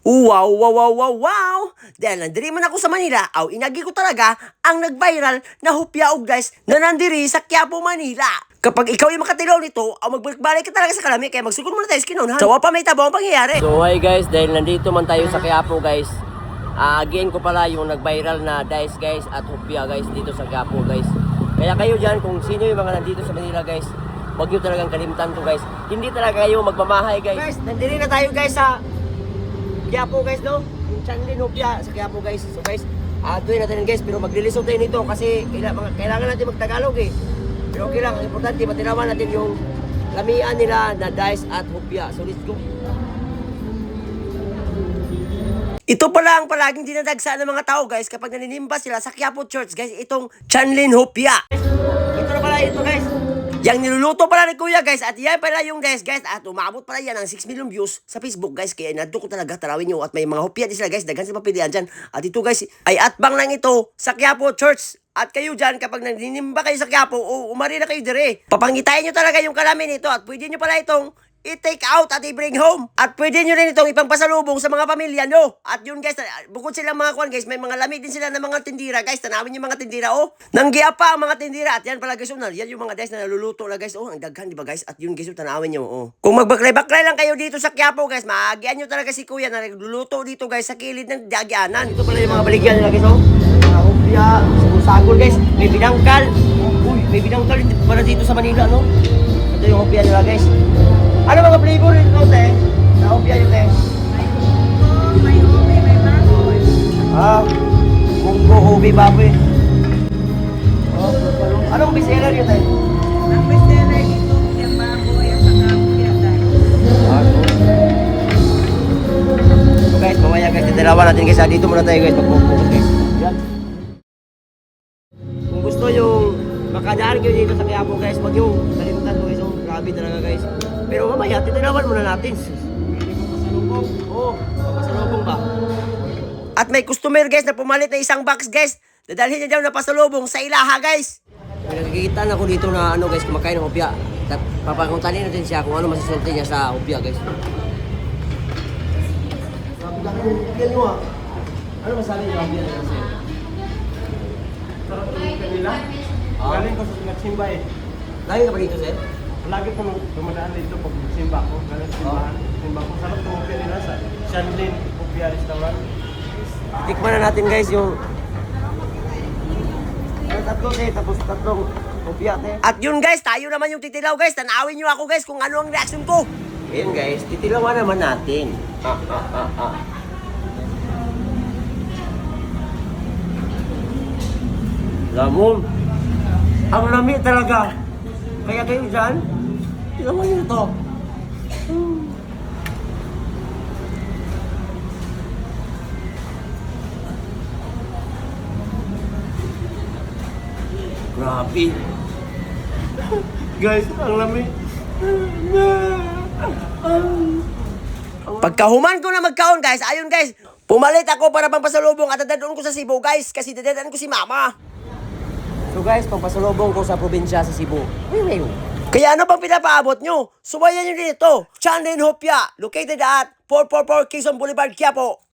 Wow, wow, wow, wow, wow! Dahil nandiri man ako sa Manila, aw inagi ko talaga ang nag-viral na hupya og guys na nandiri sa Quiapo, Manila. Kapag ikaw yung makatilaw nito, aw magbalik-balik ka talaga sa kalami, kaya magsugod muna tayo sa kinunhan. Sawa pa may tabang pangyayari. So hi guys, dahil nandito man tayo sa Quiapo guys. Again ko pala yung nag-viral na dice guys at hupya guys dito sa Quiapo guys. Kaya kayo dyan, kung sino yung mga nandito sa Manila guys, huwag nyo talagang kalimutan to guys. Hindi talaga kayo magmamahay guys. Guys, nandiri na tayo guys sa Quiapo guys, no? Yung Chanlin hupya sa Quiapo guys. So guys, tuloy natin guys, pero maglilisod tayo nito kasi kailangan natin magtagalog eh. Pero okay lang, ang importante, matinawan natin yung lamian nila na dice at hupya. So let's go. Ito pala ang palaging dinadagsa ng mga tao guys kapag naninimba sila sa Quiapo Church guys, itong Chanlin hupya. Ito na pala ito guys. Yang niluluto pala ni Kuya guys at yan pala yung guys at umabot pala yan ng 6 million views sa Facebook guys, kaya inadto ko talaga tarawin nyo at may mga hopya din sila guys, daghan sila papilian dyan. At ito guys ay atbang lang ito sa Quiapo Church. At kayo dyan, kapag naninimba kayo sa Quiapo, umari na kayo dire. Papangitain nyo talaga yung kalamin nito at pwede nyo pala itong i-take out at i-bring home. At pwede nyo rin itong ipangpasalubong sa mga pamilya nyo. At yun guys, bukod silang mga kwan guys, may mga lamig din sila ng mga tindira guys. Tanawin yung mga tindira nanggiya pa ang mga tindira. At yan pala guys, yan yung mga guys na naluluto na guys. Ang daghan di ba guys? At yun guys, tanawin nyo. Kung magbaklay-baklay lang kayo dito sa Quiapo guys, maagian nyo talaga si Kuya na nagluluto dito guys sa kilid ng dagyanan. Ito pala yung mga baligyan nila guys, mga hopya, sagol guys, may binangkal. Uy, may binangkal para dito sa Manila, no? Ito yung hopya nila guys. Ano mga flavor nito, te? Na hopya yun, te? May ube, may baboy. Munggo, ube, baboy. Anong bestseller yun, te? Ang bestseller dito, yung baboy, at saka hupya guys. So guys, mamaya guys, dalawa natin guys. Dito muna tayo guys, magpupunod guys. Yan. Kung gusto yung makadaan kayo dito sa Quiapo guys, wag yung kalimutan mo guys. Grabe talaga guys. Pero mamaya, titinawan muna natin. Pwede mo pasalubong? Oo, pasalubong ba? At may customer guys na pumalit na isang box guys. Dadalhin niya daw na pasalubong sa ilaha guys. May nakikita na ako dito na ano guys, kumakain ng hopya. Papakuntanin natin siya kung ano masasulti niya sa hopya guys. Sabi ka ng hopya nyo ah. Ano masabi niyo hopya na kasi? Sarap yung kanila. Galing ko sa nagsimba eh. Lagi ka ba dito sir? Lagi ko dumadaan dito pag simba ko. Galing simbahan. Simba ko. Sarap yung hopya nila sa Chanlin Hopya Restaurant. Tikman na natin guys yung tatlo eh, tapos tatlong hopya te. At yun guys, tayo naman yung titilaw guys. Tanawin nyo ako guys kung ano ang reaction ko. Ayan guys, titilawan naman natin. Lamon. Ang lami talaga. Kaya kayo dyan, tilawan nyo ito. Grabe. Guys, ang lami. Pagkahuman ko na magkaon guys, ayun guys, pumalit ako para pampasalubong at dadadon ko sa Cebu guys, kasi dadadaan ko si mama. So guys, pampasalubong ko sa probinsya sa Cebu. Kaya ano pang pinapaabot nyo? Subayan nyo din ito. Chanlin Hopya, located at 444 Quezon Boulevard, Quiapo.